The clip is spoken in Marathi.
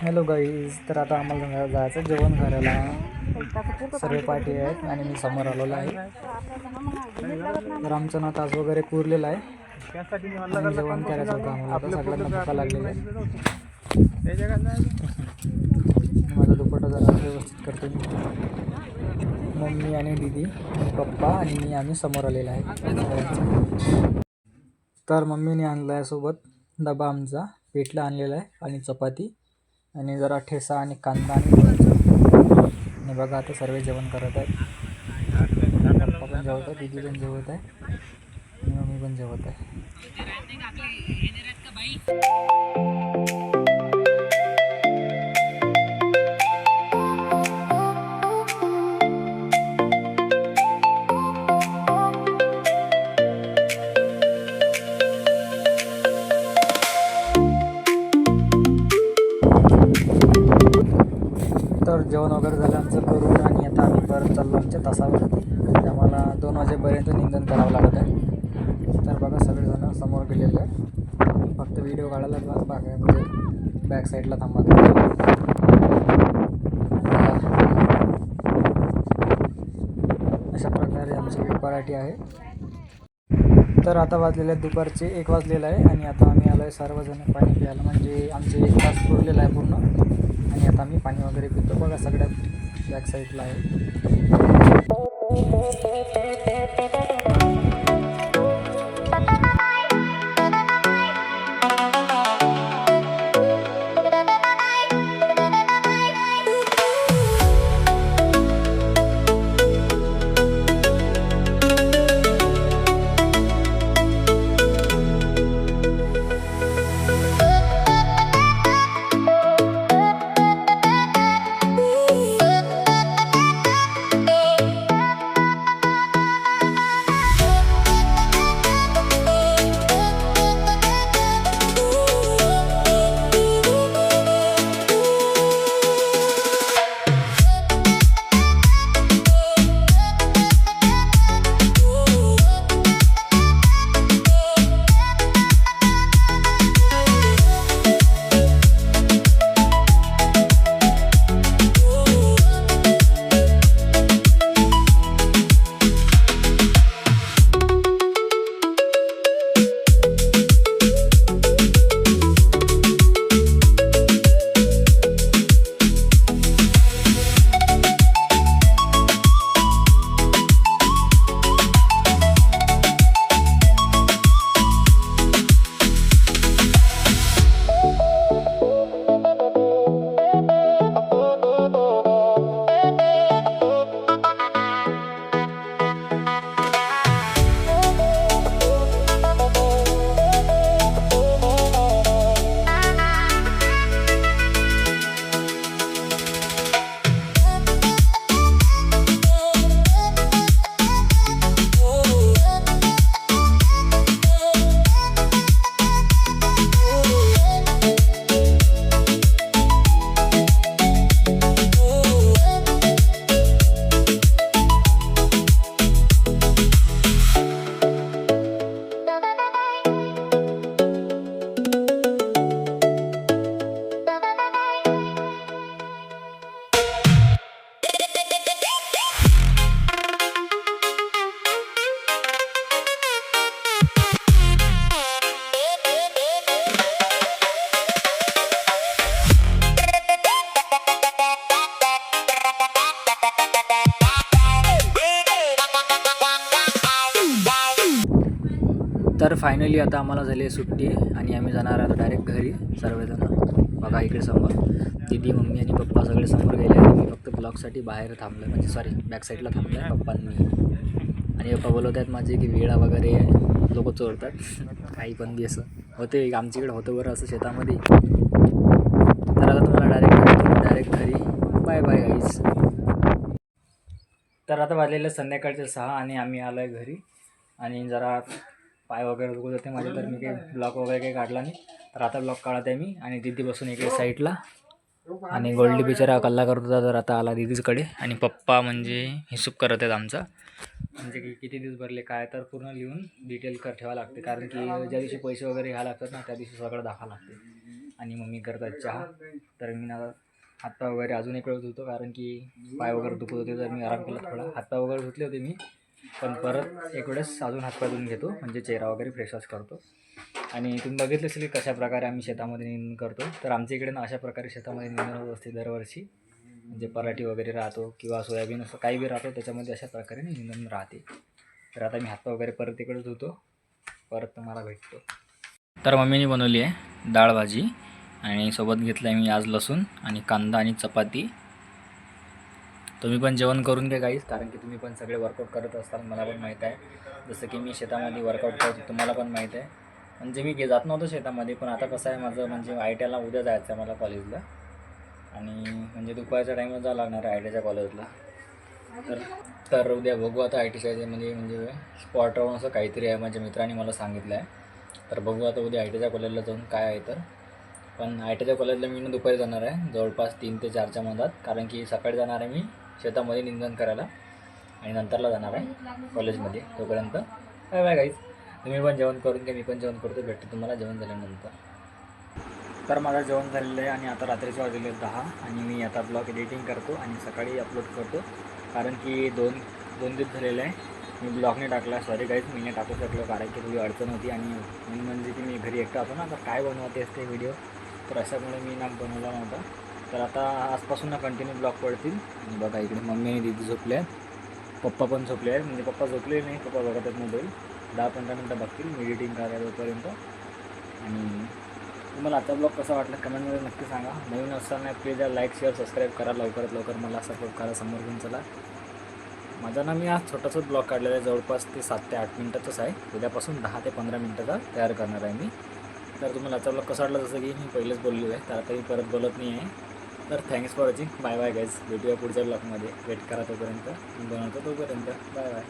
हॅलो गाईज, तर आता आम्हाला जायचं जेवण करायला. सर्व पार्टी आहेत आणि मी समोर आलेलो आहे. तर आमचं ना तास वगैरे पुरलेलं आहे आणि जेवण करायचं होतं आम्हाला. आता सगळ्यांना भुका लागलेला आहे. माझा दुपट्टा जरा व्यवस्थित करतो मी. मम्मी आणि दीदी आणि पप्पा आणि मी आम्ही समोर आलेला आहे. तर मम्मीने आणला आहे सोबत डबा आमचा पिठला आणलेला आहे आणि चपाती आणि जरा ठेसा आणि कांदा आणि आणि बघा आता सर्व जेवण करत आहेत. पप्पा पण जेवत आहे, दीदी पण जेवत आहे आणि मम्मी पण जेवत आहे. तर जेवण वगैरे झालं आमचं करून आणि आता आम्ही परत चाललो आमच्या तासावरती. म्हणजे आम्हाला 2 वाजेपर्यंत निंदन करावं लागत आहे. तर बघा सगळेजण समोर गेलेले आहे. फक्त व्हिडिओ काढायला बाकी म्हणजे बॅक साईडला थांबा. अशा प्रकारे आमची पराठी आहे. तर आता वाजलेले आहेत दुपारचे 1 वाजलेला आहे आणि आता आम्ही आलो आहे सर्वजण पाणी प्यायला. म्हणजे आमचे 1 तास पुरलेला आहे पूर्ण आणि आता आम्ही पाणी वगैरे पितो. बघा सगळ्यात बॅक साईडला आहे. तर फायनली आता आम्हाला झाली आहे सुट्टी आणि आम्ही जाणार आता डायरेक्ट घरी सर्वजण. बघा इकडे समोर दीदी मम्मी आणि पप्पा सगळे समोर गेले आणि मी फक्त ब्लॉगसाठी बाहेर थांबलो आहे. म्हणजे सॉरी बॅक साईडला थांबलो आहे पप्पांनी. आणि पप्पा बोलवत आहेत माझे की वेळा वगैरे लोक चोरतात. काही पण बी असं होते आमच्याकडे होतं बरं असं शेतामध्ये. तर आता तुम्हाला डायरेक्ट घरी. Bye bye guys. तर आता वाजलेलं संध्याकाळचे 6 आणि आम्ही आलो आहे घरी. आणि जरा पाय वगैरे दुखत होते माझे, तर मी काही ब्लॉग वगैरे काही काढला नाही. तर आता ब्लॉग काढत आहे मी आणि दीदी बसून इकडे साईडला. आणि गोल्डी बिचारा कल्ला करत होता तर आता आला दीदीकडे. आणि पप्पा म्हणजे हिशोब करत आहेत आमचा, म्हणजे की किती दिवस भरले काय तर पूर्ण लिहून डिटेल ठेवावं लागते, कारण की ज्या दिवशी पैसे वगैरे घ्यायला लागतात ना त्या दिवशी सगळं दाखवावं लागते. आणि मम्मी करतात चहा. तर मी ना हातपाय वगैरे अजून एक वेळ धुतो, कारण की पाय वगैरे दुखत होते तर मी आराम केला थोडा. हातपाय वगैरे धुतले होते मी, पण परत एक वेळेस अजून हातपाय धुवून घेतो, म्हणजे चेहरा वगैरे फ्रेश वॉश करतो. आणि तुम्ही बघितलं असेल की कशा प्रकारे आम्ही शेतामध्ये निंदण करतो. तर आमच्या इकडे ना अशा प्रकारे शेतामध्ये निंदण होत असते दरवर्षी, म्हणजे पराठी वगैरे राहतो किंवा सोयाबीन असं काही बी राहतो, त्याच्यामध्ये अशा प्रकारे निंदण राहते. तर आता मी हातपाय वगैरे परत इकडे धुतो, परत तुम्हाला भेटतो. तर मम्मीने बनवली आहे डाळ भाजी, आणि सोबत घेतलं आहे मी आज लसूण आणि कांदा आणि चपाती. तुम्ही पण जेवण करून घ्या गाईस, कारण की तुम्ही पण सगळे वर्कआउट करत असताल, मला पण माहीत आहे. जसं की मी शेतामध्ये वर्कआउट करतो, तुम्हाला पण माहीत आहे. म्हणजे मी जात नव्हतो शेतामध्ये, पण आता कसं आहे माझं म्हणजे ITला उद्या जायचं आहे मला कॉलेजला, आणि म्हणजे दुपारच्या टाईमला जावं लागणार आहे ITच्या कॉलेजला. तर उद्या बघू आता ITच्या म्हणजे स्पॉट राहून असं काहीतरी आहे, माझ्या मित्राने मला सांगितलं आहे. तर बघू आता उद्या ITच्या कॉलेजला जाऊन काय आहे तर. पण ITच्या कॉलेजला मी दुपारी जाणार आहे जवळपास 3 ते 4च्या मधात, कारण की सकाळी जाणार आहे मी शेतामध्ये निंदण करायला, आणि नंतरला जाणार आहे कॉलेजमध्ये. तोपर्यंत बाय बाय गाईज. तुम्ही पण जेवण करून घ्या, मी पण जेवण करतो, भेटतो तुम्हाला जेवण झाल्यानंतर. तर माझं जेवण झालेलं आहे आणि आता रात्रीचे वाजले 10, आणि मी आता ब्लॉग एडिटिंग करतो आणि सकाळी अपलोड करतो, कारण की दोन दिवस झालेले आहे मी ब्लॉग नाही टाकला. सॉरी गाईज, मी नाही टाकू शकलो कारण की थोडी अडचण होती, आणि म्हणजे की मी घरी एकटा होतो ना, तर काय बनवते असते व्हिडिओ, तर अशामुळे मी ना बनवला नव्हता. तर आता आजपासून ना कंटिन्यू ब्लॉग पडतील. आणि बघा इकडे मम्मी आणि दीदी झोपले आहेत, पप्पा पण झोपले आहेत, म्हणजे पप्पा झोपले नाही, पप्पा बघत आहेत मोबाईल. 10-15 मिनटं बघतील मी एडिटिंग करायला तोपर्यंत. आणि तुम्हाला आता ब्लॉग कसा वाटला कमेंटमध्ये नक्की सांगा. नवीन असताना प्लीज लाईक शेअर सबस्क्राईब करा, लवकरात लवकर मला सपोर्ट करा, समोर घेऊन चला. माझा ना मी आज छोटासाच ब्लॉग काढलेला आहे, जवळपास ते 7 ते 8 मिनटाचाच आहे. उद्यापासून 10 ते 15 मिनटाचा तयार करणार आहे मी. तर तुम्हाला आजचा ब्लॉग कसा वाटला, जसं की मी पहिलेच बोललेलो आहे, तर आता मी परत बोलत नाही आहे. तर thanks for watching, bye bye guys. भेटूया पुढच्या ब्लॉगमध्ये, वेट करा तोपर्यंत, मी बनवतो तोपर्यंत, बाय बाय.